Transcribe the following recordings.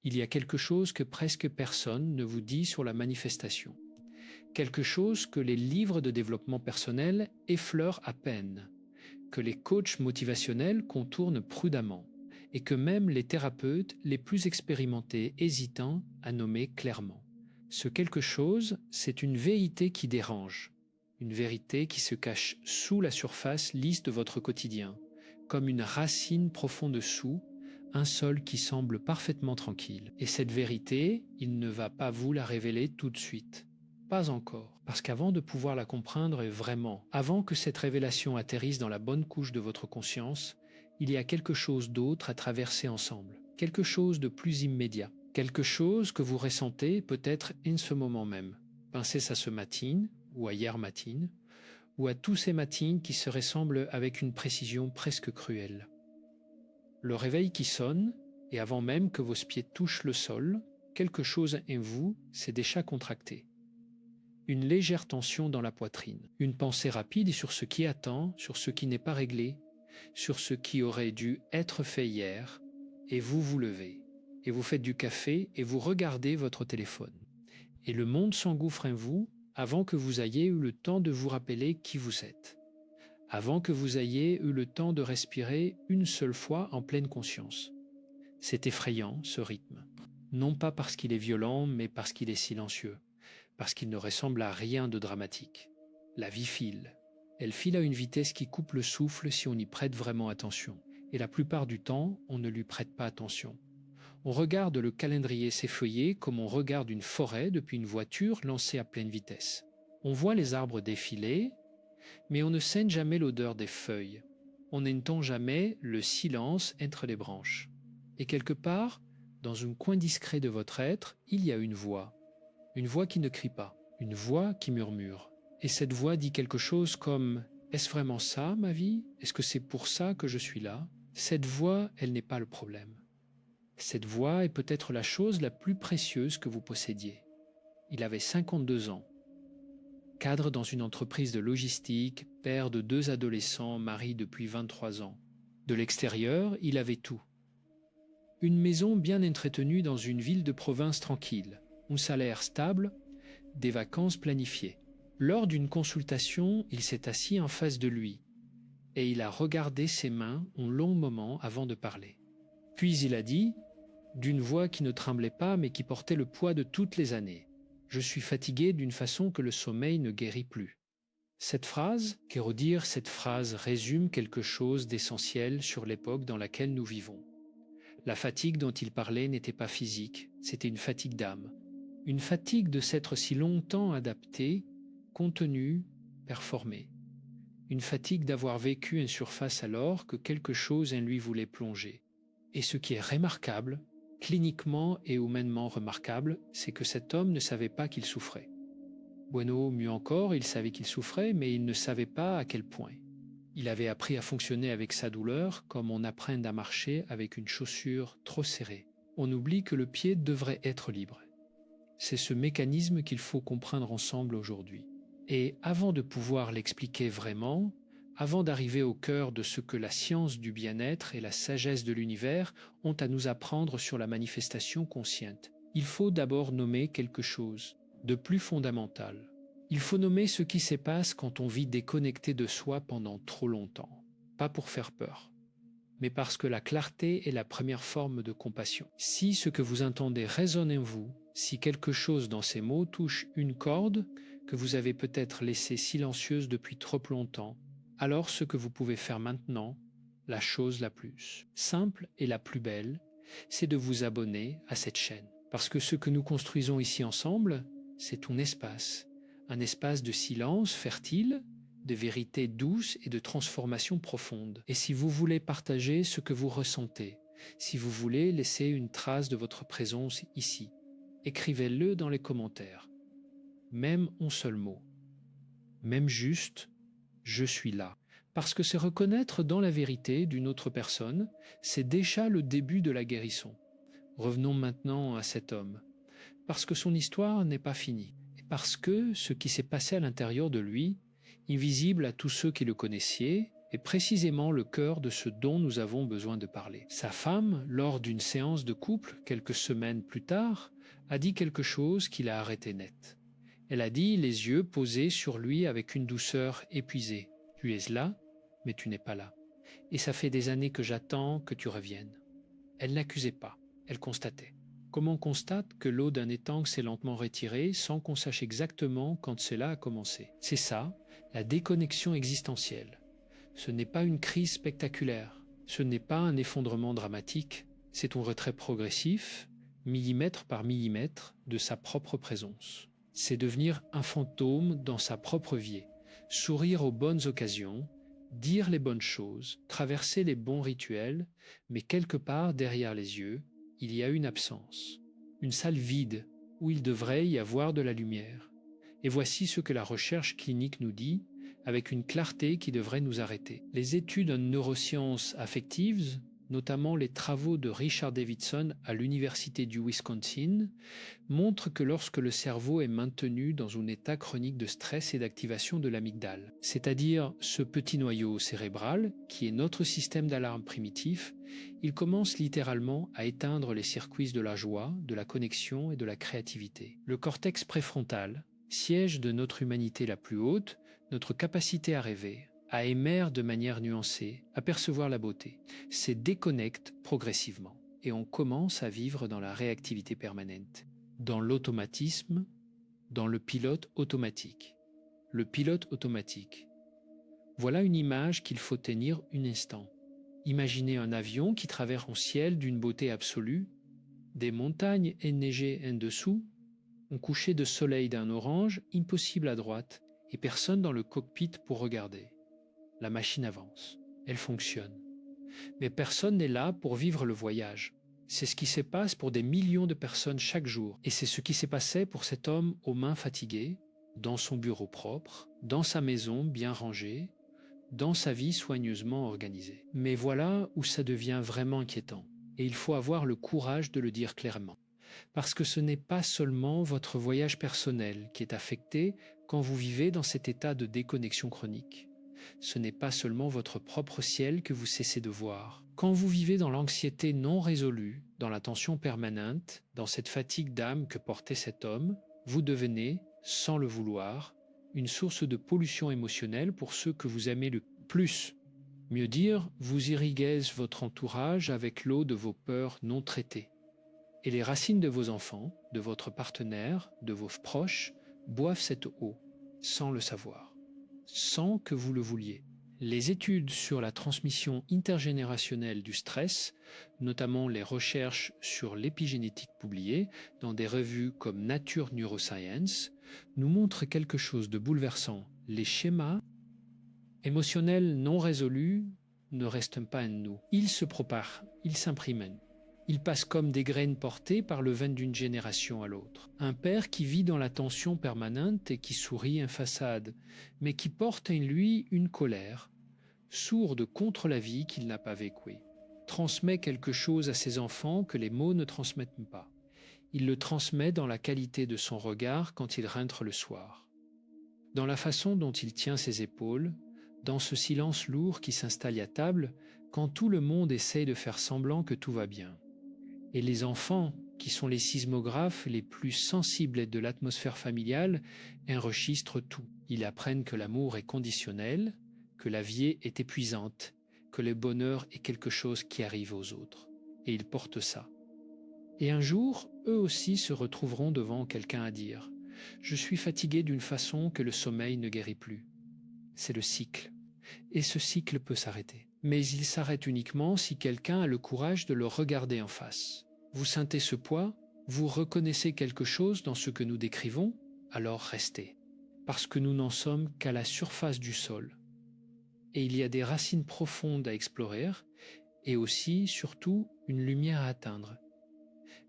Il y a quelque chose que presque personne ne vous dit sur la manifestation. Quelque chose que les livres de développement personnel effleurent à peine, que les coachs motivationnels contournent prudemment, et que même les thérapeutes les plus expérimentés hésitent à nommer clairement. Ce quelque chose, c'est une vérité qui dérange, une vérité qui se cache sous la surface lisse de votre quotidien, comme une racine profonde dessous, un sol qui semble parfaitement tranquille. Et cette vérité, il ne va pas vous la révéler tout de suite. Pas encore, parce qu'avant de pouvoir la comprendre vraiment, avant que cette révélation atterrisse dans la bonne couche de votre conscience, il y a quelque chose d'autre à traverser ensemble, quelque chose de plus immédiat, quelque chose que vous ressentez peut-être en ce moment même. Pensez à ce matin, ou à hier matin, ou à tous ces matins qui se ressemblent avec une précision presque cruelle. Le réveil qui sonne, et avant même que vos pieds touchent le sol, quelque chose en vous s'est déjà contracté. Une légère tension dans la poitrine, une pensée rapide sur ce qui attend, sur ce qui n'est pas réglé, sur ce qui aurait dû être fait hier, et vous vous levez, et vous faites du café, et vous regardez votre téléphone. Et le monde s'engouffre en vous avant que vous ayez eu le temps de vous rappeler qui vous êtes, avant que vous ayez eu le temps de respirer une seule fois en pleine conscience. C'est effrayant, ce rythme, non pas parce qu'il est violent, mais parce qu'il est silencieux, parce qu'il ne ressemble à rien de dramatique. La vie file. Elle file à une vitesse qui coupe le souffle si on y prête vraiment attention. Et la plupart du temps, on ne lui prête pas attention. On regarde le calendrier s'effeuiller comme on regarde une forêt depuis une voiture lancée à pleine vitesse. On voit les arbres défiler, mais on ne sent jamais l'odeur des feuilles. On n'entend jamais le silence entre les branches. Et quelque part, dans un coin discret de votre être, il y a une voix qui ne crie pas, une voix qui murmure. Et cette voix dit quelque chose comme « Est-ce vraiment ça, ma vie? Est-ce que c'est pour ça que je suis là ?» Cette voix, elle n'est pas le problème. Cette voix est peut-être la chose la plus précieuse que vous possédiez. Il avait 52 ans. Cadre dans une entreprise de logistique, père de 2 adolescents, mari depuis 23 ans. De l'extérieur, il avait tout. Une maison bien entretenue dans une ville de province tranquille, un salaire stable, des vacances planifiées. Lors d'une consultation, il s'est assis en face de lui et il a regardé ses mains un long moment avant de parler. Puis il a dit, d'une voix qui ne tremblait pas mais qui portait le poids de toutes les années, « Je suis fatigué d'une façon que le sommeil ne guérit plus. » Cette phrase, qu'est-ce cette phrase résume quelque chose d'essentiel sur l'époque dans laquelle nous vivons. La fatigue dont il parlait n'était pas physique, c'était une fatigue d'âme. Une fatigue de s'être si longtemps adapté, contenu, performé. Une fatigue d'avoir vécu en surface alors que quelque chose en lui voulait plonger. Et ce qui est remarquable, cliniquement et humainement remarquable, c'est que cet homme ne savait pas qu'il souffrait. Bueno, mieux encore, il savait qu'il souffrait, mais il ne savait pas à quel point. Il avait appris à fonctionner avec sa douleur comme on apprend à marcher avec une chaussure trop serrée. On oublie que le pied devrait être libre. C'est ce mécanisme qu'il faut comprendre ensemble aujourd'hui. Et avant de pouvoir l'expliquer vraiment, avant d'arriver au cœur de ce que la science du bien-être et la sagesse de l'univers ont à nous apprendre sur la manifestation consciente, il faut d'abord nommer quelque chose de plus fondamental. Il faut nommer ce qui se passe quand on vit déconnecté de soi pendant trop longtemps. Pas pour faire peur, mais parce que la clarté est la première forme de compassion. Si ce que vous entendez résonne en vous, si quelque chose dans ces mots touche une corde que vous avez peut-être laissée silencieuse depuis trop longtemps, alors ce que vous pouvez faire maintenant, la chose la plus simple et la plus belle, c'est de vous abonner à cette chaîne. Parce que ce que nous construisons ici ensemble, c'est un espace de silence fertile, de vérité douce et de transformation profonde. Et si vous voulez partager ce que vous ressentez, si vous voulez laisser une trace de votre présence ici, écrivez-le dans les commentaires. Même un seul mot. Même juste « je suis là ». Parce que se reconnaître dans la vérité d'une autre personne, c'est déjà le début de la guérison. Revenons maintenant à cet homme. Parce que son histoire n'est pas finie. Et parce que ce qui s'est passé à l'intérieur de lui, invisible à tous ceux qui le connaissaient est précisément le cœur de ce dont nous avons besoin de parler. Sa femme, lors d'une séance de couple, quelques semaines plus tard, a dit quelque chose qui l'a arrêté net. Elle a dit, les yeux posés sur lui avec une douceur épuisée. « Tu es là, mais tu n'es pas là. Et ça fait des années que j'attends que tu reviennes. » Elle n'accusait pas, elle constatait. Comme on constate que l'eau d'un étang s'est lentement retirée sans qu'on sache exactement quand cela a commencé. C'est ça, la déconnexion existentielle. Ce n'est pas une crise spectaculaire, ce n'est pas un effondrement dramatique, c'est un retrait progressif, millimètre par millimètre, de sa propre présence. C'est devenir un fantôme dans sa propre vie, sourire aux bonnes occasions, dire les bonnes choses, traverser les bons rituels, mais quelque part derrière les yeux, il y a une absence, une salle vide où il devrait y avoir de la lumière. Et voici ce que la recherche clinique nous dit, avec une clarté qui devrait nous arrêter. Les études en neurosciences affectives, notamment les travaux de Richard Davidson à l'Université du Wisconsin, montrent que lorsque le cerveau est maintenu dans un état chronique de stress et d'activation de l'amygdale, c'est-à-dire ce petit noyau cérébral qui est notre système d'alarme primitif, il commence littéralement à éteindre les circuits de la joie, de la connexion et de la créativité. Le cortex préfrontal, siège de notre humanité la plus haute, notre capacité à rêver, à émerger de manière nuancée, à percevoir la beauté, se déconnecte progressivement et on commence à vivre dans la réactivité permanente, dans l'automatisme, dans le pilote automatique. Le pilote automatique. Voilà une image qu'il faut tenir un instant. Imaginez un avion qui traverse un ciel d'une beauté absolue, des montagnes enneigées en dessous, un coucher de soleil d'un orange impossible à droite et personne dans le cockpit pour regarder. La machine avance, elle fonctionne. Mais personne n'est là pour vivre le voyage. C'est ce qui se passe pour des millions de personnes chaque jour. Et c'est ce qui s'est passé pour cet homme aux mains fatiguées, dans son bureau propre, dans sa maison bien rangée, dans sa vie soigneusement organisée. Mais voilà où ça devient vraiment inquiétant. Et il faut avoir le courage de le dire clairement. Parce que ce n'est pas seulement votre voyage personnel qui est affecté quand vous vivez dans cet état de déconnexion chronique. Ce n'est pas seulement votre propre ciel que vous cessez de voir. Quand vous vivez dans l'anxiété non résolue, dans la tension permanente, dans cette fatigue d'âme que portait cet homme, vous devenez, sans le vouloir, une source de pollution émotionnelle pour ceux que vous aimez le plus. Mieux dire, vous irriguez votre entourage avec l'eau de vos peurs non traitées. Et les racines de vos enfants, de votre partenaire, de vos proches, boivent cette eau, sans le savoir, sans que vous le vouliez. Les études sur la transmission intergénérationnelle du stress, notamment les recherches sur l'épigénétique publiées dans des revues comme Nature Neuroscience, nous montrent quelque chose de bouleversant. Les schémas émotionnels non résolus ne restent pas en nous. Ils se propagent, ils s'impriment. Ils passent comme des graines portées par le vent d'une génération à l'autre. Un père qui vit dans la tension permanente et qui sourit en façade, mais qui porte en lui une colère, sourde contre la vie qu'il n'a pas vécue, transmet quelque chose à ses enfants que les mots ne transmettent pas. Il le transmet dans la qualité de son regard quand il rentre le soir, dans la façon dont il tient ses épaules, dans ce silence lourd qui s'installe à table quand tout le monde essaie de faire semblant que tout va bien. Et les enfants, qui sont les sismographes les plus sensibles de l'atmosphère familiale, enregistrent tout. Ils apprennent que l'amour est conditionnel, que la vie est épuisante, que le bonheur est quelque chose qui arrive aux autres. Et ils portent ça. Et un jour, eux aussi se retrouveront devant quelqu'un à dire « Je suis fatigué d'une façon que le sommeil ne guérit plus ». C'est le cycle. Et ce cycle peut s'arrêter. Mais il s'arrête uniquement si quelqu'un a le courage de le regarder en face. Vous sentez ce poids, vous reconnaissez quelque chose dans ce que nous décrivons, alors restez. Parce que nous n'en sommes qu'à la surface du sol. Et il y a des racines profondes à explorer et aussi, surtout, une lumière à atteindre.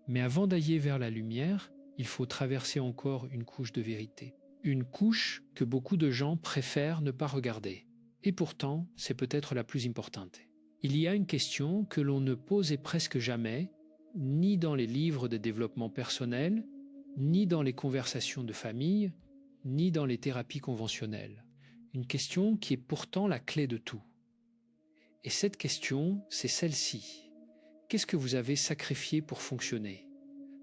Mais avant d'aller vers la lumière, il faut traverser encore une couche de vérité. Une couche que beaucoup de gens préfèrent ne pas regarder. Et pourtant, c'est peut-être la plus importante. Il y a une question que l'on ne posait presque jamais, ni dans les livres de développement personnel, ni dans les conversations de famille, ni dans les thérapies conventionnelles. Une question qui est pourtant la clé de tout. Et cette question, c'est celle-ci. Qu'est-ce que vous avez sacrifié pour fonctionner?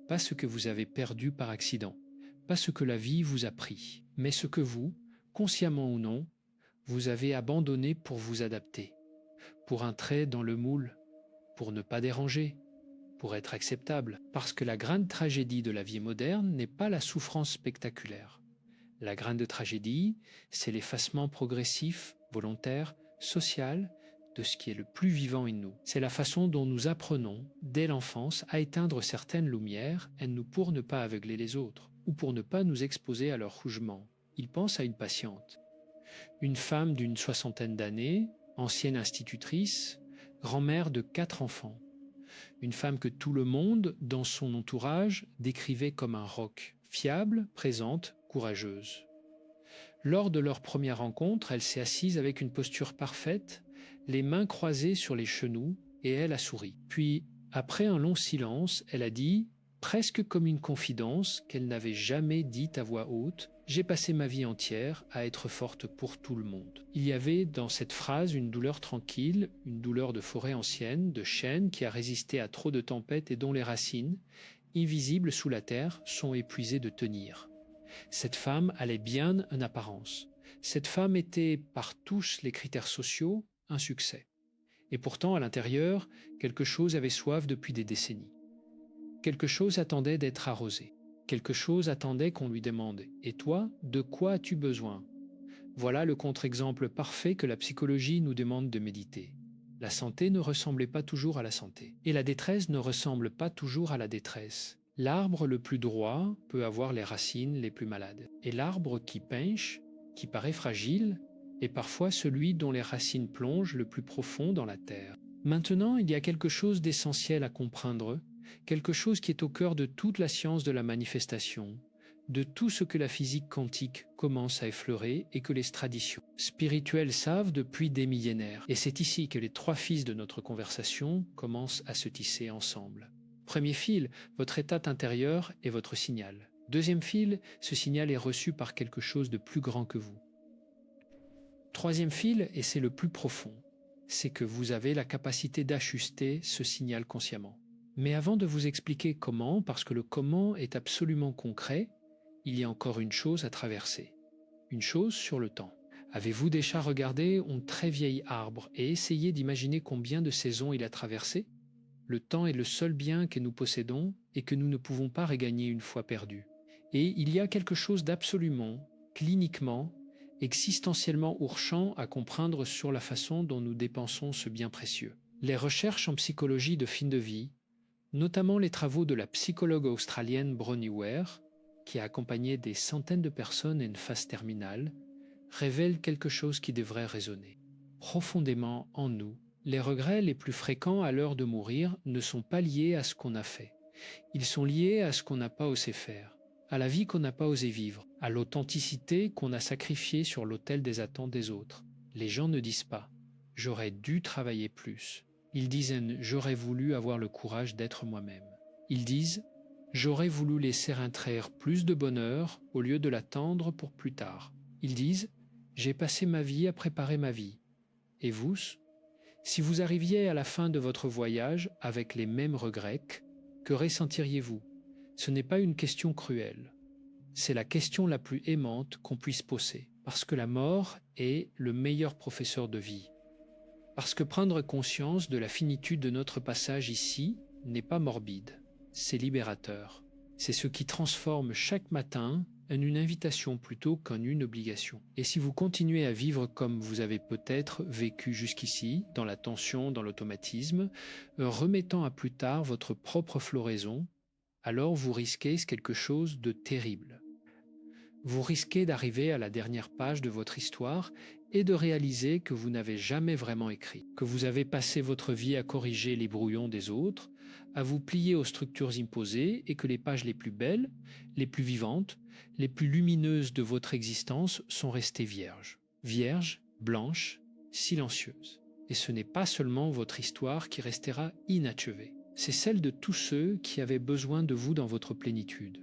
Pas ce que vous avez perdu par accident, pas ce que la vie vous a pris, mais ce que vous, consciemment ou non, vous avez abandonné pour vous adapter, pour un trait dans le moule, pour ne pas déranger, pour être acceptable, parce que la grande tragédie de la vie moderne n'est pas la souffrance spectaculaire. La grande tragédie, c'est l'effacement progressif, volontaire, social, de ce qui est le plus vivant en nous. C'est la façon dont nous apprenons, dès l'enfance, à éteindre certaines lumières pour ne pas aveugler les autres, ou pour ne pas nous exposer à leur rougement. Il pense à une patiente, une femme d'une soixantaine d'années, ancienne institutrice, grand-mère de 4 enfants. Une femme que tout le monde, dans son entourage, décrivait comme un roc, fiable, présente, courageuse. Lors de leur première rencontre, elle s'est assise avec une posture parfaite, les mains croisées sur les genoux, et elle a souri. Puis, après un long silence, elle a dit, presque comme une confidence qu'elle n'avait jamais dite à voix haute, « J'ai passé ma vie entière à être forte pour tout le monde ». Il y avait dans cette phrase une douleur tranquille, une douleur de forêt ancienne, de chêne qui a résisté à trop de tempêtes et dont les racines, invisibles sous la terre, sont épuisées de tenir. Cette femme allait bien en apparence. Cette femme était, par tous les critères sociaux, un succès. Et pourtant, à l'intérieur, quelque chose avait soif depuis des décennies. Quelque chose attendait d'être arrosé. Quelque chose attendait qu'on lui demande « Et toi, de quoi as-tu besoin ?» Voilà le contre-exemple parfait que la psychologie nous demande de méditer. La santé ne ressemblait pas toujours à la santé. Et la détresse ne ressemble pas toujours à la détresse. L'arbre le plus droit peut avoir les racines les plus malades. Et l'arbre qui penche, qui paraît fragile, est parfois celui dont les racines plongent le plus profond dans la terre. Maintenant, il y a quelque chose d'essentiel à comprendre, quelque chose qui est au cœur de toute la science de la manifestation, de tout ce que la physique quantique commence à effleurer et que les traditions spirituelles savent depuis des millénaires. Et c'est ici que les 3 fils de notre conversation commencent à se tisser ensemble. Premier fil, votre état intérieur est votre signal. Deuxième fil, ce signal est reçu par quelque chose de plus grand que vous. Troisième fil, et c'est le plus profond, c'est que vous avez la capacité d'ajuster ce signal consciemment. Mais avant de vous expliquer comment, parce que le comment est absolument concret, il y a encore une chose à traverser. Une chose sur le temps. Avez-vous déjà regardé un très vieil arbre et essayé d'imaginer combien de saisons il a traversé ? Le temps est le seul bien que nous possédons et que nous ne pouvons pas regagner une fois perdu. Et il y a quelque chose d'absolument, cliniquement, existentiellement urgent à comprendre sur la façon dont nous dépensons ce bien précieux. Les recherches en psychologie de fin de vie, notamment les travaux de la psychologue australienne Bronnie Ware, qui a accompagné des centaines de personnes en phase terminale, révèlent quelque chose qui devrait résonner. Profondément en nous, les regrets les plus fréquents à l'heure de mourir ne sont pas liés à ce qu'on a fait. Ils sont liés à ce qu'on n'a pas osé faire, à la vie qu'on n'a pas osé vivre, à l'authenticité qu'on a sacrifiée sur l'autel des attentes des autres. Les gens ne disent pas « j'aurais dû travailler plus ». Ils disent « j'aurais voulu avoir le courage d'être moi-même ». Ils disent « j'aurais voulu laisser entrer plus de bonheur au lieu de l'attendre pour plus tard ». Ils disent « j'ai passé ma vie à préparer ma vie ». Et vous, si vous arriviez à la fin de votre voyage avec les mêmes regrets, que ressentiriez-vous? Ce n'est pas une question cruelle. C'est la question la plus aimante qu'on puisse poser, parce que la mort est le meilleur professeur de vie. Parce que prendre conscience de la finitude de notre passage ici n'est pas morbide, c'est libérateur. C'est ce qui transforme chaque matin en une invitation plutôt qu'en une obligation. Et si vous continuez à vivre comme vous avez peut-être vécu jusqu'ici, dans la tension, dans l'automatisme, remettant à plus tard votre propre floraison, alors vous risquez quelque chose de terrible. Vous risquez d'arriver à la dernière page de votre histoire et de réaliser que vous n'avez jamais vraiment écrit, que vous avez passé votre vie à corriger les brouillons des autres, à vous plier aux structures imposées et que les pages les plus belles, les plus vivantes, les plus lumineuses de votre existence sont restées vierges. Vierges, blanches, silencieuses. Et ce n'est pas seulement votre histoire qui restera inachevée. C'est celle de tous ceux qui avaient besoin de vous dans votre plénitude.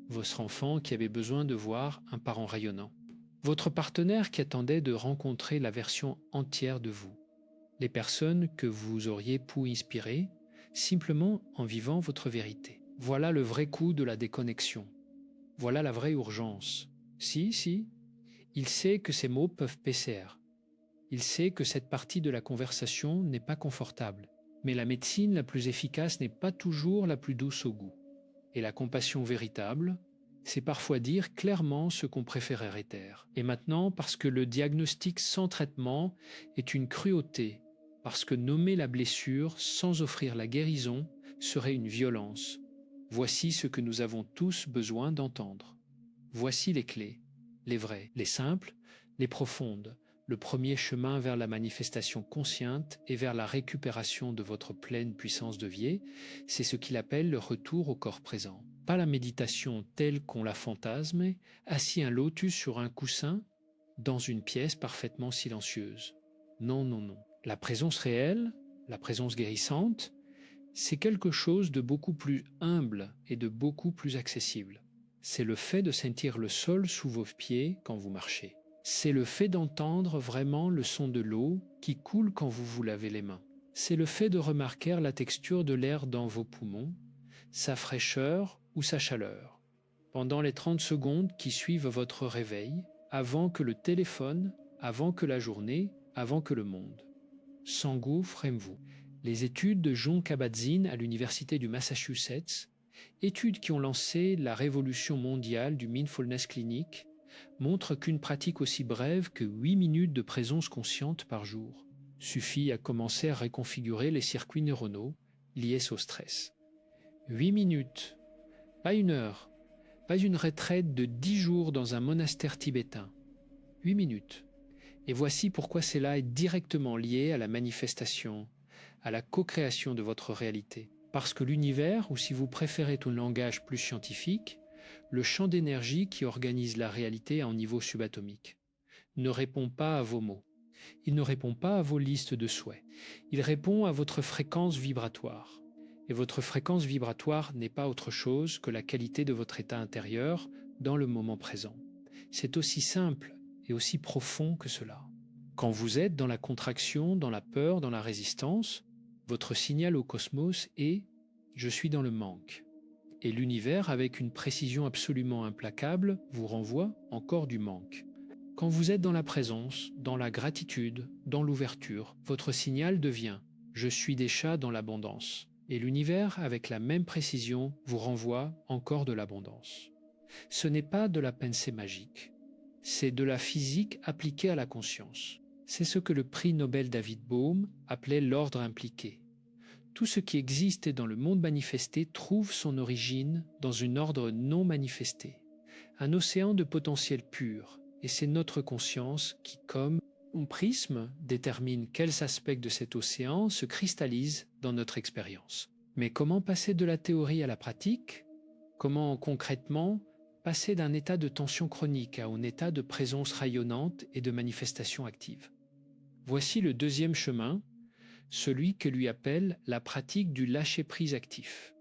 Votre enfant qui avait besoin de voir un parent rayonnant. Votre partenaire qui attendait de rencontrer la version entière de vous. les personnes que vous auriez pu inspirer, simplement en vivant votre vérité. Voilà le vrai coup de la déconnexion. Voilà la vraie urgence. Si, il sait que ces mots peuvent PCR. Il sait que cette partie de la conversation n'est pas confortable. Mais la médecine la plus efficace n'est pas toujours la plus douce au goût. Et la compassion véritable, c'est parfois dire clairement ce qu'on préférerait taire. Et maintenant, parce que le diagnostic sans traitement est une cruauté, parce que nommer la blessure sans offrir la guérison serait une violence, voici ce que nous avons tous besoin d'entendre. Voici les clés, les vraies, les simples, les profondes, le premier chemin vers la manifestation consciente et vers la récupération de votre pleine puissance de vie, c'est ce qu'il appelle le retour au corps présent. Pas la méditation telle qu'on la fantasme, assis un lotus sur un coussin, dans une pièce parfaitement silencieuse. Non. La présence réelle, la présence guérissante, c'est quelque chose de beaucoup plus humble et de beaucoup plus accessible. C'est le fait de sentir le sol sous vos pieds quand vous marchez. C'est le fait d'entendre vraiment le son de l'eau qui coule quand vous vous lavez les mains. C'est le fait de remarquer la texture de l'air dans vos poumons, sa fraîcheur ou sa chaleur, pendant les 30 secondes qui suivent votre réveil, avant que le téléphone, avant que la journée, avant que le monde. S'engouffrez-vous. Les études de John Kabat-Zinn à l'Université du Massachusetts, études qui ont lancé la révolution mondiale du mindfulness clinique, montrent qu'une pratique aussi brève que 8 minutes de présence consciente par jour suffit à commencer à réconfigurer les circuits neuronaux liés au stress. 8 minutes, pas 1 heure, pas une retraite de 10 jours dans un monastère tibétain. 8 minutes. Et voici pourquoi cela est directement lié à la manifestation, à la co-création de votre réalité. Parce que l'univers, ou si vous préférez un langage plus scientifique, le champ d'énergie qui organise la réalité à un niveau subatomique, ne répond pas à vos mots. Il ne répond pas à vos listes de souhaits. Il répond à votre fréquence vibratoire. Et votre fréquence vibratoire n'est pas autre chose que la qualité de votre état intérieur dans le moment présent. C'est aussi simple et aussi profond que cela. Quand vous êtes dans la contraction, dans la peur, dans la résistance, votre signal au cosmos est « je suis dans le manque ». Et l'univers, avec une précision absolument implacable, vous renvoie encore du manque. Quand vous êtes dans la présence, dans la gratitude, dans l'ouverture, votre signal devient « je suis déjà dans l'abondance ». Et l'univers, avec la même précision, vous renvoie encore de l'abondance. Ce n'est pas de la pensée magique, c'est de la physique appliquée à la conscience. C'est ce que le prix Nobel David Bohm appelait l'ordre impliqué. Tout ce qui existe dans le monde manifesté trouve son origine dans un ordre non manifesté, un océan de potentiel pur, et c'est notre conscience qui, comme un prisme, détermine quels aspects de cet océan se cristallisent dans notre expérience. Mais comment passer de la théorie à la pratique? Comment concrètement passer d'un état de tension chronique à un état de présence rayonnante et de manifestation active? Voici le deuxième chemin, celui que lui appelle la pratique du lâcher-prise actif.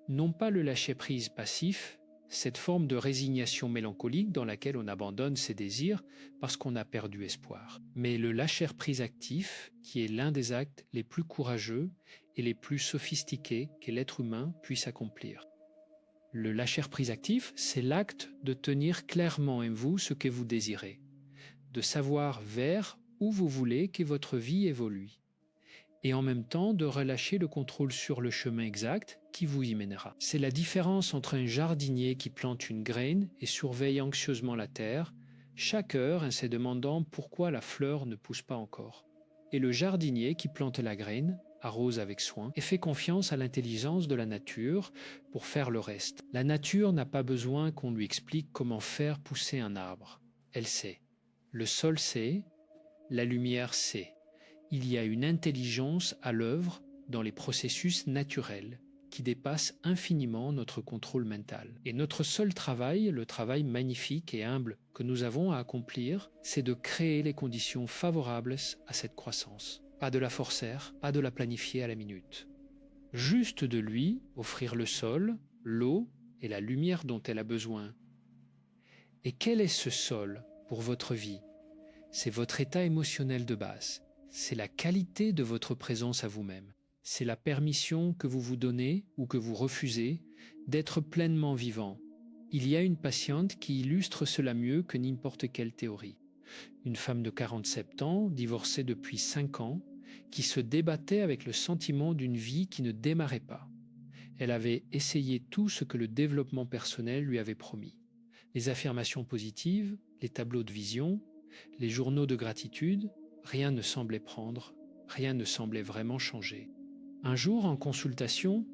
Non pas le lâcher-prise passif, cette forme de résignation mélancolique dans laquelle on abandonne ses désirs parce qu'on a perdu espoir, mais le lâcher-prise actif qui est l'un des actes les plus courageux et les plus sophistiqués que l'être humain puisse accomplir. Le lâcher-prise actif, c'est l'acte de tenir clairement en vous ce que vous désirez, de savoir vers où vous voulez que votre vie évolue, et en même temps de relâcher le contrôle sur le chemin exact qui vous y mènera. C'est la différence entre un jardinier qui plante une graine et surveille anxieusement la terre, chaque heure en se demandant pourquoi la fleur ne pousse pas encore, et le jardinier qui plante la graine, arrose avec soin et fait confiance à l'intelligence de la nature pour faire le reste. La nature n'a pas besoin qu'on lui explique comment faire pousser un arbre. Elle sait. Le sol sait, la lumière sait. Il y a une intelligence à l'œuvre dans les processus naturels qui dépassent infiniment notre contrôle mental. Et notre seul travail, le travail magnifique et humble que nous avons à accomplir, c'est de créer les conditions favorables à cette croissance. Pas de la forcer, pas de la planifier à la minute. Juste de lui offrir le sol, l'eau et la lumière dont elle a besoin. Et quel est ce sol pour votre vie? C'est votre état émotionnel de base. c'est la qualité de votre présence à vous-même. C'est la permission que vous vous donnez ou que vous refusez d'être pleinement vivant. Il y a une patiente qui illustre cela mieux que n'importe quelle théorie. Une femme de 47 ans, divorcée depuis 5 ans, qui se débattait avec le sentiment d'une vie qui ne démarrait pas. Elle avait essayé tout ce que le développement personnel lui avait promis. Les affirmations positives, les tableaux de vision, les journaux de gratitude, rien ne semblait prendre, rien ne semblait vraiment changer. Un jour, en consultation,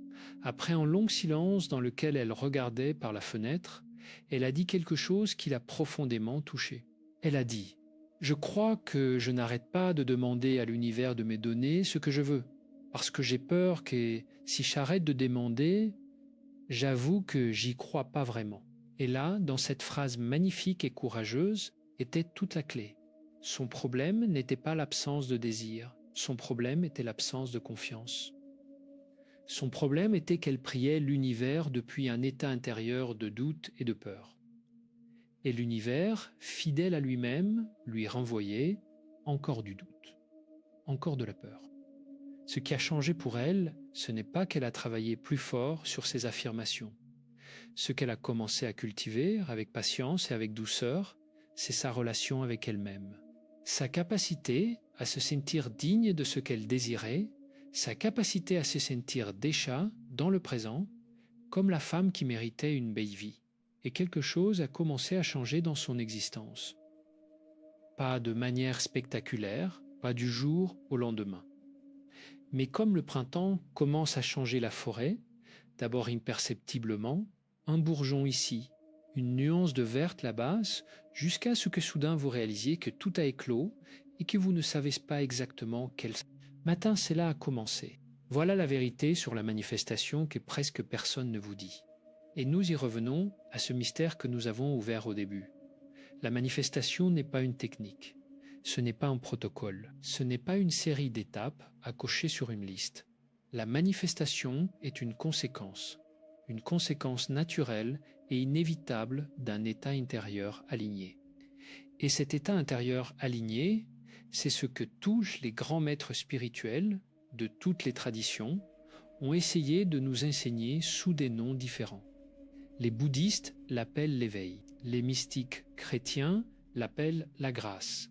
après un long silence dans lequel elle regardait par la fenêtre, elle a dit quelque chose qui l'a profondément touchée. Elle a dit « Je crois que je n'arrête pas de demander à l'univers de me donner ce que je veux, parce que j'ai peur que si j'arrête de demander, j'avoue que j'y crois pas vraiment. » Et là, dans cette phrase magnifique et courageuse, était toute la clé. Son problème n'était pas l'absence de désir, son problème était l'absence de confiance. Son problème était qu'elle priait l'univers depuis un état intérieur de doute et de peur. Et l'univers, fidèle à lui-même, lui renvoyait encore du doute, encore de la peur. Ce qui a changé pour elle, ce n'est pas qu'elle a travaillé plus fort sur ses affirmations. Ce qu'elle a commencé à cultiver avec patience et avec douceur, c'est sa relation avec elle-même. Sa capacité à se sentir digne de ce qu'elle désirait, sa capacité à se sentir déjà dans le présent, comme la femme qui méritait une belle vie. Et quelque chose a commencé à changer dans son existence. Pas de manière spectaculaire, pas du jour au lendemain. Mais comme le printemps commence à changer la forêt, d'abord imperceptiblement, un bourgeon ici, une nuance de verte là-bas, jusqu'à ce que soudain vous réalisiez que tout a éclos et que vous ne savez pas exactement quel matin cela a commencé. Voilà la vérité sur la manifestation que presque personne ne vous dit. Et nous y revenons à ce mystère que nous avons ouvert au début. La manifestation n'est pas une technique, ce n'est pas un protocole, ce n'est pas une série d'étapes à cocher sur une liste. La manifestation est une conséquence naturelle et inévitable d'un état intérieur aligné. Et cet état intérieur aligné, c'est ce que tous les grands maîtres spirituels de toutes les traditions ont essayé de nous enseigner sous des noms différents. Les bouddhistes l'appellent l'éveil, les mystiques chrétiens l'appellent la grâce,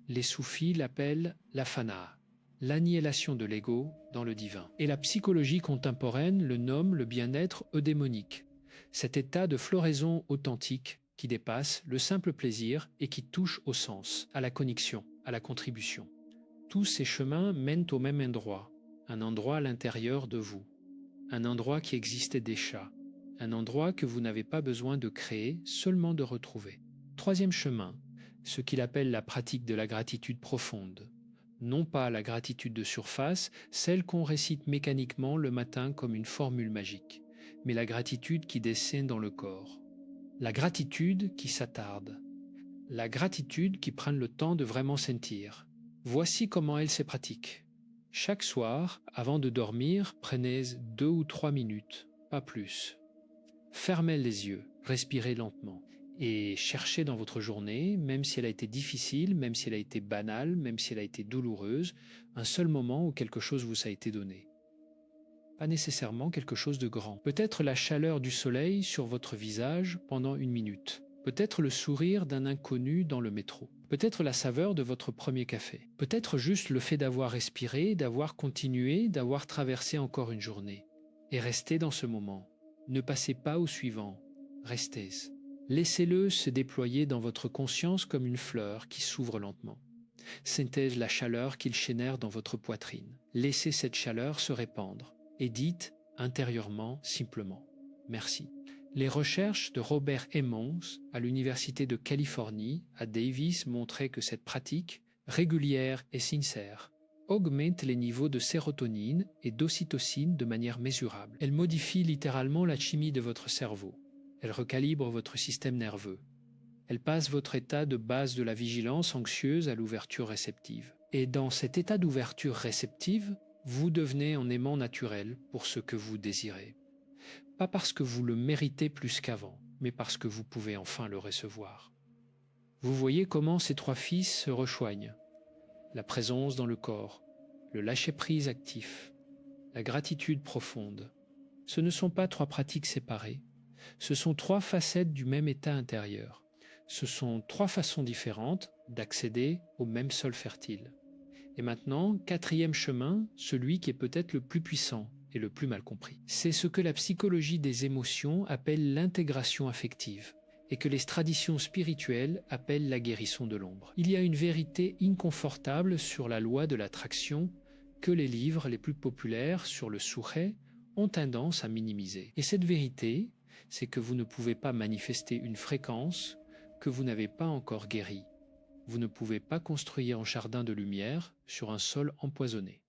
les soufis l'appellent la fana, l'annihilation de l'ego dans le divin. Et la psychologie contemporaine le nomme le bien-être eudémonique, cet état de floraison authentique qui dépasse le simple plaisir et qui touche au sens, à la connexion, à la contribution. Tous ces chemins mènent au même endroit, un endroit à l'intérieur de vous, un endroit qui existait déjà, un endroit que vous n'avez pas besoin de créer, seulement de retrouver. Troisième chemin, ce qu'il appelle la pratique de la gratitude profonde. Non pas la gratitude de surface, celle qu'on récite mécaniquement le matin comme une formule magique, mais la gratitude qui descend dans le corps. La gratitude qui s'attarde. La gratitude qui prend le temps de vraiment sentir. Voici comment elle se pratique. Chaque soir, avant de dormir, prenez 2 ou 3 minutes, pas plus. Fermez les yeux, respirez lentement et cherchez dans votre journée, même si elle a été difficile, même si elle a été banale, même si elle a été douloureuse, un seul moment où quelque chose vous a été donné. Pas nécessairement quelque chose de grand. Peut-être la chaleur du soleil sur votre visage pendant 1 minute. Peut-être le sourire d'un inconnu dans le métro. Peut-être la saveur de votre premier café. Peut-être juste le fait d'avoir respiré, d'avoir continué, d'avoir traversé encore une journée. Et restez dans ce moment. Ne passez pas au suivant. Restez. Laissez-le se déployer dans votre conscience comme une fleur qui s'ouvre lentement. Sentez la chaleur qu'il génère dans votre poitrine. Laissez cette chaleur se répandre et dites intérieurement simplement « Merci ». Les recherches de Robert Emmons à l'Université de Californie à Davis montraient que cette pratique, régulière et sincère, augmente les niveaux de sérotonine et d'ocytocine de manière mesurable. Elle modifie littéralement la chimie de votre cerveau. Elle recalibre votre système nerveux. Elle passe votre état de base de la vigilance anxieuse à l'ouverture réceptive. Et dans cet état d'ouverture réceptive, vous devenez un aimant naturel pour ce que vous désirez. Pas parce que vous le méritez plus qu'avant, mais parce que vous pouvez enfin le recevoir. Vous voyez comment ces 3 fils se rejoignent. la présence dans le corps, le lâcher-prise actif, la gratitude profonde. Ce ne sont pas trois pratiques séparées, ce sont trois facettes du même état intérieur. Ce sont trois façons différentes d'accéder au même sol fertile. Et maintenant, quatrième chemin, celui qui est peut-être le plus puissant et le plus mal compris. C'est ce que la psychologie des émotions appelle l'intégration affective et que les traditions spirituelles appellent la guérison de l'ombre. Il y a une vérité inconfortable sur la loi de l'attraction que les livres les plus populaires sur le Sourhet ont tendance à minimiser. Et cette vérité, c'est que vous ne pouvez pas manifester une fréquence que vous n'avez pas encore guérie. Vous ne pouvez pas construire un jardin de lumière sur un sol empoisonné.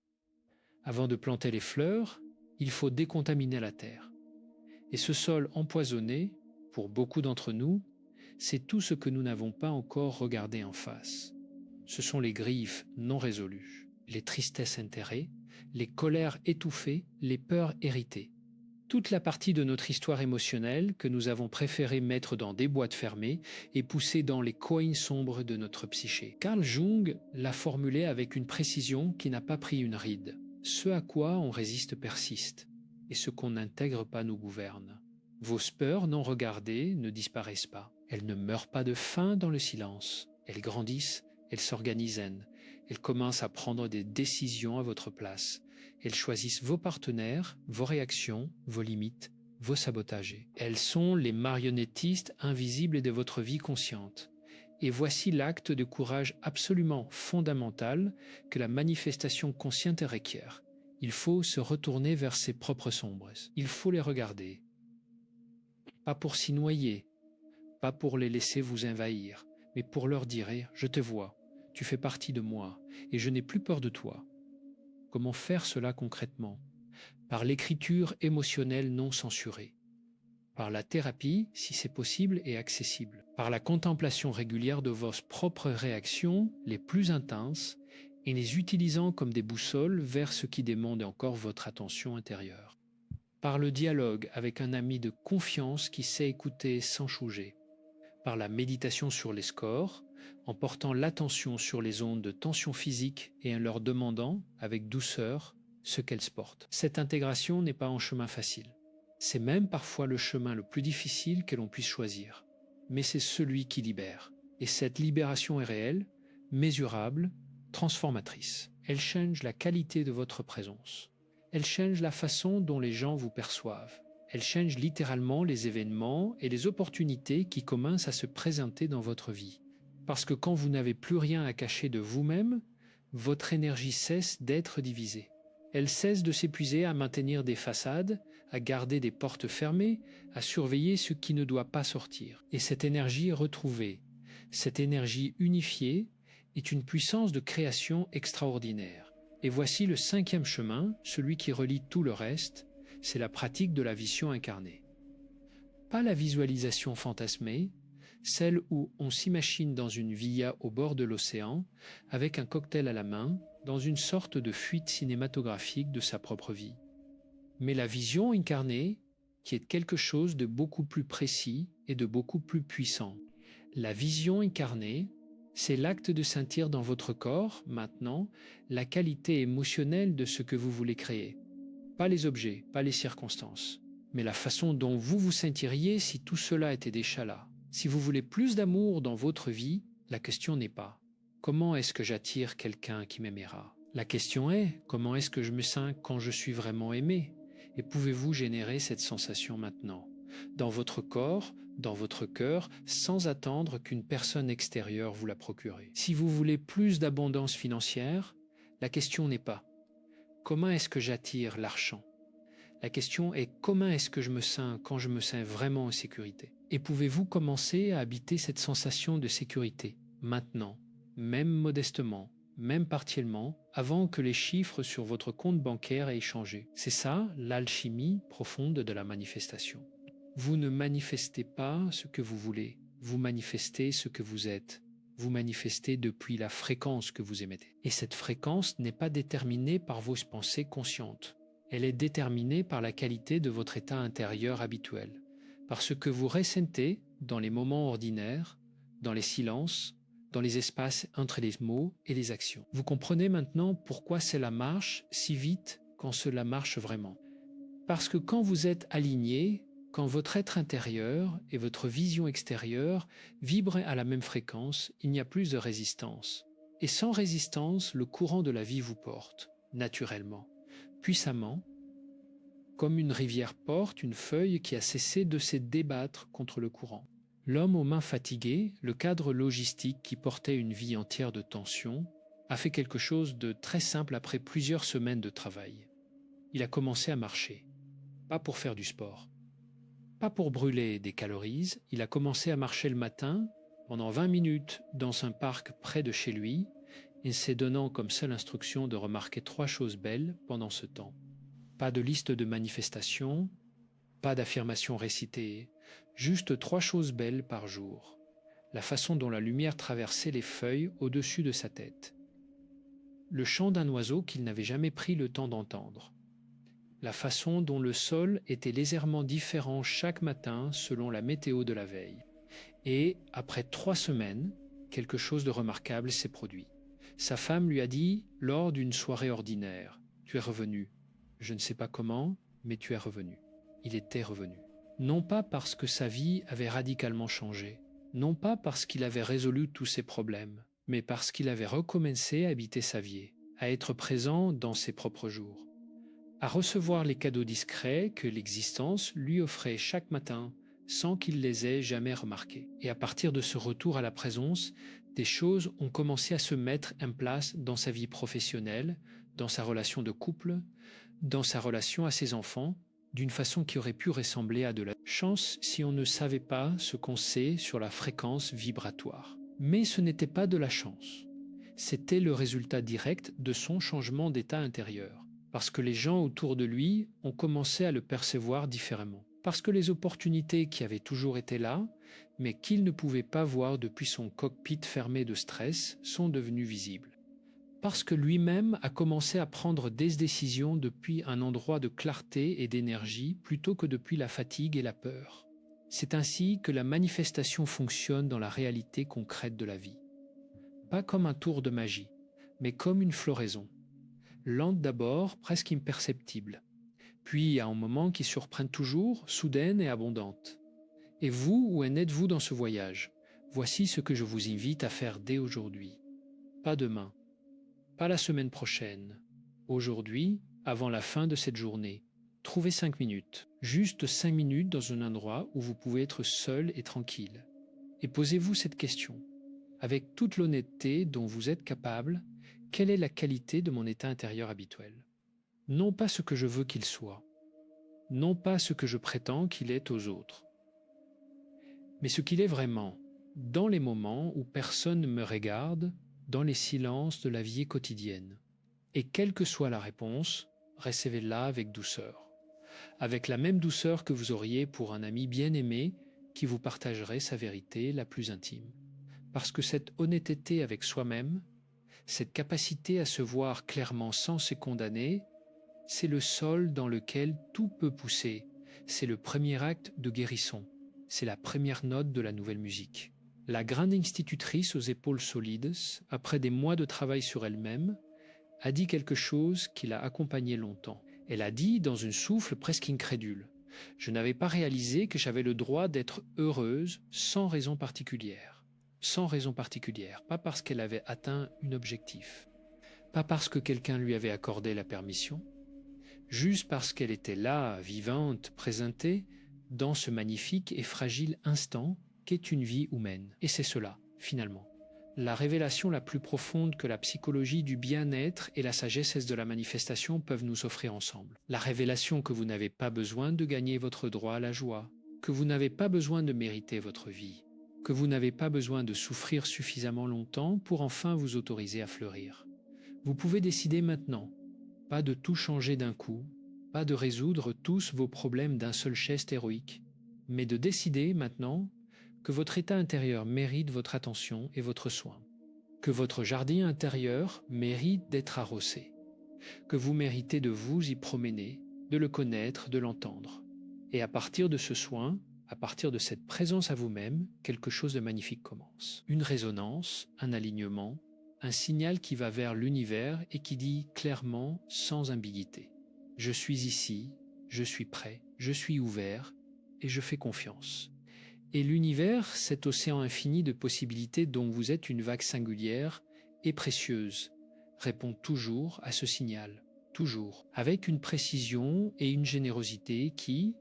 Avant de planter les fleurs, il faut décontaminer la terre. Et ce sol empoisonné, pour beaucoup d'entre nous, c'est tout ce que nous n'avons pas encore regardé en face. Ce sont les griefs non résolues, les tristesses enterrées, les colères étouffées, les peurs héritées. Toute la partie de notre histoire émotionnelle que nous avons préféré mettre dans des boîtes fermées et pousser dans les coins sombres de notre psyché. Carl Jung l'a formulé avec une précision qui n'a pas pris une ride. Ce à quoi on résiste persiste, et ce qu'on n'intègre pas nous gouverne. Vos peurs non regardées ne disparaissent pas. Elles ne meurent pas de faim dans le silence. Elles grandissent, elles s'organisent, elles commencent à prendre des décisions à votre place. Elles choisissent vos partenaires, vos réactions, vos limites, vos sabotages. Elles sont les marionnettistes invisibles de votre vie consciente. Et voici l'acte de courage absolument fondamental que la manifestation consciente requiert. Il faut se retourner vers ses propres sombres. Il faut les regarder. Pas pour s'y noyer, pas pour les laisser vous envahir, mais pour leur dire « Je te vois, tu fais partie de moi, et je n'ai plus peur de toi ». Comment faire cela concrètement? Par l'écriture émotionnelle non censurée, par la thérapie, si c'est possible et accessible, par la contemplation régulière de vos propres réactions les plus intenses et les utilisant comme des boussoles vers ce qui demande encore votre attention intérieure. Par le dialogue avec un ami de confiance qui sait écouter sans juger, par la méditation sur les scores, en portant l'attention sur les ondes de tension physique et en leur demandant, avec douceur, ce qu'elles portent. Cette intégration n'est pas un chemin facile. C'est même parfois le chemin le plus difficile que l'on puisse choisir. Mais c'est celui qui libère. Et cette libération est réelle, mesurable, transformatrice. Elle change la qualité de votre présence. Elle change la façon dont les gens vous perçoivent. Elle change littéralement les événements et les opportunités qui commencent à se présenter dans votre vie. Parce que quand vous n'avez plus rien à cacher de vous-même, votre énergie cesse d'être divisée. Elle cesse de s'épuiser à maintenir des façades, à garder des portes fermées, à surveiller ce qui ne doit pas sortir. Et cette énergie retrouvée, cette énergie unifiée, est une puissance de création extraordinaire. Et voici le cinquième chemin, celui qui relie tout le reste, c'est la pratique de la vision incarnée. Pas la visualisation fantasmée, celle où on s'imagine dans une villa au bord de l'océan, avec un cocktail à la main, dans une sorte de fuite cinématographique de sa propre vie. Mais la vision incarnée, qui est quelque chose de beaucoup plus précis et de beaucoup plus puissant. La vision incarnée, c'est l'acte de sentir dans votre corps, maintenant, la qualité émotionnelle de ce que vous voulez créer. Pas les objets, pas les circonstances, mais la façon dont vous vous sentiriez si tout cela était déjà là. Si vous voulez plus d'amour dans votre vie, la question n'est pas « Comment est-ce que j'attire quelqu'un qui m'aimera ?» La question est « Comment est-ce que je me sens quand je suis vraiment aimé ?» Et pouvez-vous générer cette sensation maintenant, dans votre corps, dans votre cœur, sans attendre qu'une personne extérieure vous la procure. Si vous voulez plus d'abondance financière, la question n'est pas « Comment est-ce que j'attire l'argent ?» La question est comment est-ce que je me sens quand je me sens vraiment en sécurité? Et pouvez-vous commencer à habiter cette sensation de sécurité maintenant, même modestement, même partiellement, avant que les chiffres sur votre compte bancaire aient changé? C'est ça l'alchimie profonde de la manifestation. Vous ne manifestez pas ce que vous voulez, vous manifestez ce que vous êtes. Vous manifestez depuis la fréquence que vous émettez. Et cette fréquence n'est pas déterminée par vos pensées conscientes. Elle est déterminée par la qualité de votre état intérieur habituel, par ce que vous ressentez dans les moments ordinaires, dans les silences, dans les espaces entre les mots et les actions. Vous comprenez maintenant pourquoi cela marche si vite quand cela marche vraiment. Parce que quand vous êtes aligné, quand votre être intérieur et votre vision extérieure vibrent à la même fréquence, il n'y a plus de résistance. Et sans résistance, le courant de la vie vous porte, naturellement, puissamment, comme une rivière porte une feuille qui a cessé de se débattre contre le courant. L'homme aux mains fatiguées, le cadre logistique qui portait une vie entière de tension, a fait quelque chose de très simple après plusieurs semaines de travail. Il a commencé à marcher, pas pour faire du sport, pas pour brûler des calories, il a commencé à marcher le matin, pendant 20 minutes dans un parc près de chez lui, et s'est donnant comme seule instruction de remarquer 3 choses belles pendant ce temps. Pas de liste de manifestations, pas d'affirmations récitées, juste 3 choses belles par jour. La façon dont la lumière traversait les feuilles au-dessus de sa tête. Le chant d'un oiseau qu'il n'avait jamais pris le temps d'entendre. La façon dont le sol était légèrement différent chaque matin selon la météo de la veille. Et, après 3 semaines, quelque chose de remarquable s'est produit. Sa femme lui a dit, lors d'une soirée ordinaire, « Tu es revenu. Je ne sais pas comment, mais tu es revenu. » Il était revenu. Non pas parce que sa vie avait radicalement changé, non pas parce qu'il avait résolu tous ses problèmes, mais parce qu'il avait recommencé à habiter sa vie, à être présent dans ses propres jours, à recevoir les cadeaux discrets que l'existence lui offrait chaque matin sans qu'il les ait jamais remarqués. Et à partir de ce retour à la présence, des choses ont commencé à se mettre en place dans sa vie professionnelle, dans sa relation de couple, dans sa relation à ses enfants, d'une façon qui aurait pu ressembler à de la chance si on ne savait pas ce qu'on sait sur la fréquence vibratoire. Mais ce n'était pas de la chance. C'était le résultat direct de son changement d'état intérieur, parce que les gens autour de lui ont commencé à le percevoir différemment, parce que les opportunités qui avaient toujours été là, mais qu'il ne pouvait pas voir depuis son cockpit fermé de stress, sont devenues visibles. Parce que lui-même a commencé à prendre des décisions depuis un endroit de clarté et d'énergie plutôt que depuis la fatigue et la peur. C'est ainsi que la manifestation fonctionne dans la réalité concrète de la vie. Pas comme un tour de magie, mais comme une floraison. Lente d'abord, presque imperceptible, puis à un moment qui surprend toujours, soudaine et abondante. Et vous, où en êtes-vous dans ce voyage? Voici ce que je vous invite à faire dès aujourd'hui. Pas demain. Pas la semaine prochaine. Aujourd'hui, avant la fin de cette journée, trouvez 5 minutes, juste 5 minutes dans un endroit où vous pouvez être seul et tranquille. Et posez-vous cette question. Avec toute l'honnêteté dont vous êtes capable, quelle est la qualité de mon état intérieur habituel? Non pas ce que je veux qu'il soit, non pas ce que je prétends qu'il est aux autres, mais ce qu'il est vraiment, dans les moments où personne ne me regarde, dans les silences de la vie quotidienne. Et quelle que soit la réponse, recevez-la avec douceur. Avec la même douceur que vous auriez pour un ami bien-aimé qui vous partagerait sa vérité la plus intime. Parce que cette honnêteté avec soi-même, cette capacité à se voir clairement sans se condamner, c'est le sol dans lequel tout peut pousser. C'est le premier acte de guérison. C'est la première note de la nouvelle musique. La grande institutrice aux épaules solides, après des mois de travail sur elle-même, a dit quelque chose qui l'a accompagnée longtemps. Elle a dit dans un souffle presque incrédule. Je n'avais pas réalisé que j'avais le droit d'être heureuse sans raison particulière. Sans raison particulière, pas parce qu'elle avait atteint un objectif, pas parce que quelqu'un lui avait accordé la permission, juste parce qu'elle était là, vivante, présentée, dans ce magnifique et fragile instant qu'est une vie humaine. Et c'est cela, finalement. La révélation la plus profonde que la psychologie du bien-être et la sagesse de la manifestation peuvent nous offrir ensemble. La révélation que vous n'avez pas besoin de gagner votre droit à la joie, que vous n'avez pas besoin de mériter votre vie, que vous n'avez pas besoin de souffrir suffisamment longtemps pour enfin vous autoriser à fleurir. Vous pouvez décider maintenant, pas de tout changer d'un coup, pas de résoudre tous vos problèmes d'un seul geste héroïque, mais de décider maintenant que votre état intérieur mérite votre attention et votre soin, que votre jardin intérieur mérite d'être arrosé, que vous méritez de vous y promener, de le connaître, de l'entendre. Et à partir de ce soin, À partir de cette présence à vous-même, quelque chose de magnifique commence. Une résonance, un alignement, un signal qui va vers l'univers et qui dit clairement, sans ambiguïté: je suis ici, je suis prêt, je suis ouvert et je fais confiance. Et l'univers, cet océan infini de possibilités dont vous êtes une vague singulière et précieuse, répond toujours à ce signal, toujours, avec une précision et une générosité qui,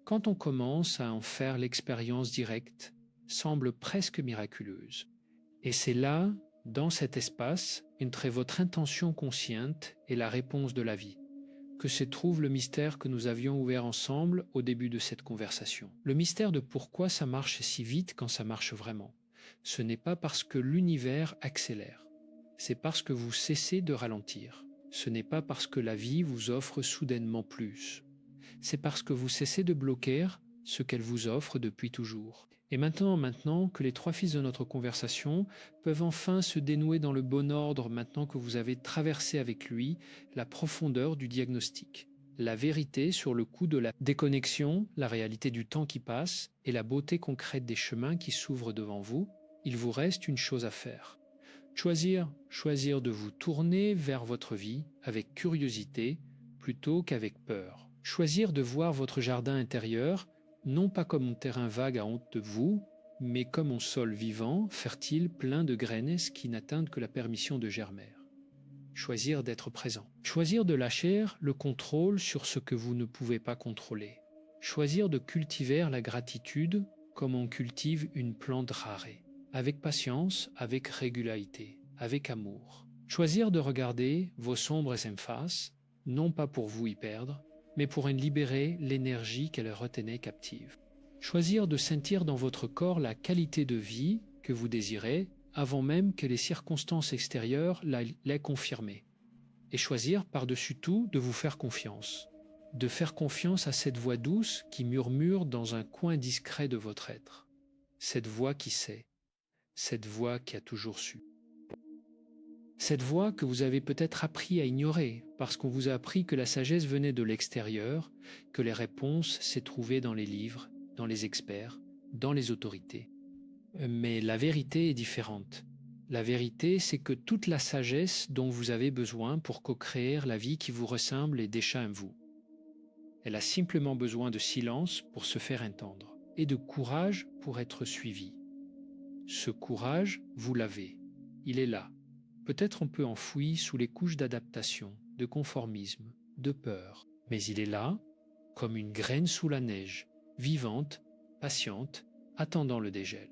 quand on commence à en faire l'expérience directe, semble presque miraculeuse. Et c'est là, dans cet espace, entre votre intention consciente et la réponse de la vie, que se trouve le mystère que nous avions ouvert ensemble au début de cette conversation. Le mystère de pourquoi ça marche si vite quand ça marche vraiment. Ce n'est pas parce que l'univers accélère, c'est parce que vous cessez de ralentir. Ce n'est pas parce que la vie vous offre soudainement plus. C'est parce que vous cessez de bloquer ce qu'elle vous offre depuis toujours. Et maintenant que les 3 fils de notre conversation peuvent enfin se dénouer dans le bon ordre, maintenant que vous avez traversé avec lui la profondeur du diagnostic, la vérité sur le coup de la déconnexion, la réalité du temps qui passe et la beauté concrète des chemins qui s'ouvrent devant vous, il vous reste une chose à faire. Choisir de vous tourner vers votre vie avec curiosité plutôt qu'avec peur. Choisir de voir votre jardin intérieur non pas comme un terrain vague à honte de vous, mais comme un sol vivant, fertile, plein de graines qui n'atteignent que la permission de germer. Choisir d'être présent. Choisir de lâcher le contrôle sur ce que vous ne pouvez pas contrôler. Choisir de cultiver la gratitude comme on cultive une plante rare, avec patience, avec régularité, avec amour. Choisir de regarder vos sombres faces, non pas pour vous y perdre, mais pour en libérer l'énergie qu'elle retenait captive. Choisir de sentir dans votre corps la qualité de vie que vous désirez avant même que les circonstances extérieures l'aient confirmée. Et choisir par-dessus tout de vous faire confiance. De faire confiance à cette voix douce qui murmure dans un coin discret de votre être. Cette voix qui sait. Cette voix qui a toujours su. Cette voix que vous avez peut-être appris à ignorer parce qu'on vous a appris que la sagesse venait de l'extérieur, que les réponses s'est trouvées dans les livres, dans les experts, dans les autorités. Mais la vérité est différente. La vérité, c'est que toute la sagesse dont vous avez besoin pour co-créer la vie qui vous ressemble est déjà en vous. Elle a simplement besoin de silence pour se faire entendre et de courage pour être suivie. Ce courage, vous l'avez. Il est là. Peut-être un peu enfoui sous les couches d'adaptation, de conformisme, de peur. Mais il est là, comme une graine sous la neige, vivante, patiente, attendant le dégel.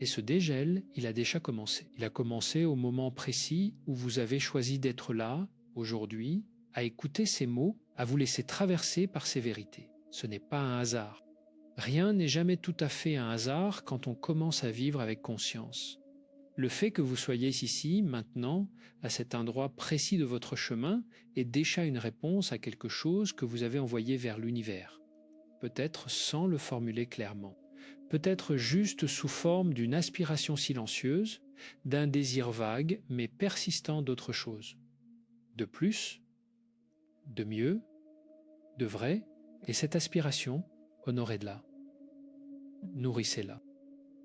Et ce dégel, il a déjà commencé. Il a commencé au moment précis où vous avez choisi d'être là, aujourd'hui, à écouter ces mots, à vous laisser traverser par ces vérités. Ce n'est pas un hasard. Rien n'est jamais tout à fait un hasard quand on commence à vivre avec conscience. Le fait que vous soyez ici, maintenant, à cet endroit précis de votre chemin, est déjà une réponse à quelque chose que vous avez envoyé vers l'univers. Peut-être sans le formuler clairement. Peut-être juste sous forme d'une aspiration silencieuse, d'un désir vague mais persistant d'autre chose. De plus, de mieux, de vrai, et cette aspiration, honorez-la. Nourrissez-la.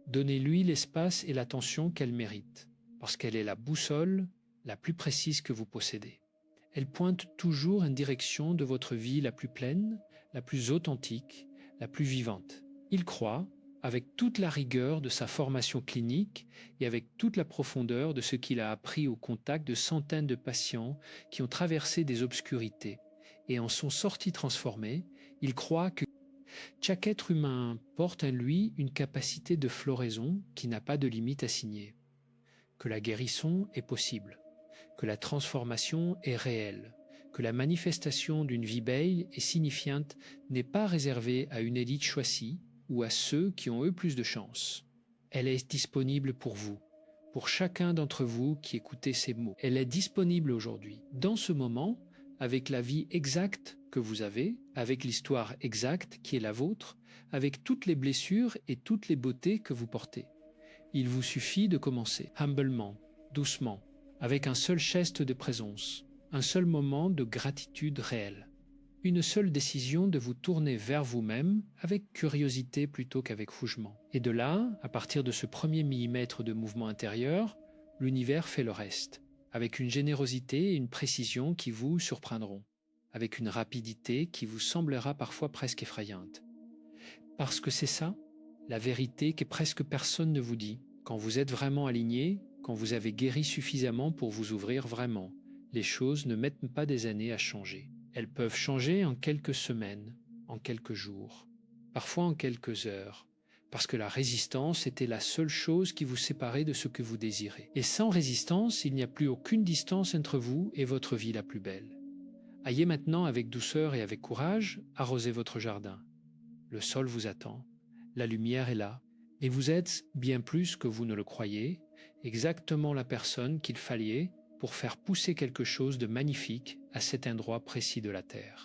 Donnez-lui l'espace et l'attention qu'elle mérite, parce qu'elle est la boussole la plus précise que vous possédez. Elle pointe toujours en direction de votre vie la plus pleine, la plus authentique, la plus vivante. Il croit, avec toute la rigueur de sa formation clinique et avec toute la profondeur de ce qu'il a appris au contact de centaines de patients qui ont traversé des obscurités et en sont sortis transformés, il croit que chaque être humain porte en lui une capacité de floraison qui n'a pas de limite assignée, que la guérison est possible, que la transformation est réelle, que la manifestation d'une vie belle et signifiante n'est pas réservée à une élite choisie ou à ceux qui ont eu plus de chance. Elle est disponible pour vous, pour chacun d'entre vous qui écoutez ces mots. Elle est disponible aujourd'hui, dans ce moment, avec la vie exacte que vous avez, avec l'histoire exacte qui est la vôtre, avec toutes les blessures et toutes les beautés que vous portez. Il vous suffit de commencer, humblement, doucement, avec un seul geste de présence, un seul moment de gratitude réelle. une seule décision de vous tourner vers vous-même avec curiosité plutôt qu'avec rougement. Et de là, à partir de ce premier millimètre de mouvement intérieur, l'univers fait le reste, avec une générosité et une précision qui vous surprendront, avec une rapidité qui vous semblera parfois presque effrayante. Parce que c'est ça, la vérité que presque personne ne vous dit. Quand vous êtes vraiment aligné, quand vous avez guéri suffisamment pour vous ouvrir vraiment, les choses ne mettent pas des années à changer. Elles peuvent changer en quelques semaines, en quelques jours, parfois en quelques heures, parce que la résistance était la seule chose qui vous séparait de ce que vous désirez. Et sans résistance, il n'y a plus aucune distance entre vous et votre vie la plus belle. Ayez maintenant avec douceur et avec courage arroser votre jardin. Le sol vous attend, la lumière est là, et vous êtes, bien plus que vous ne le croyez, exactement la personne qu'il fallait pour faire pousser quelque chose de magnifique à cet endroit précis de la Terre.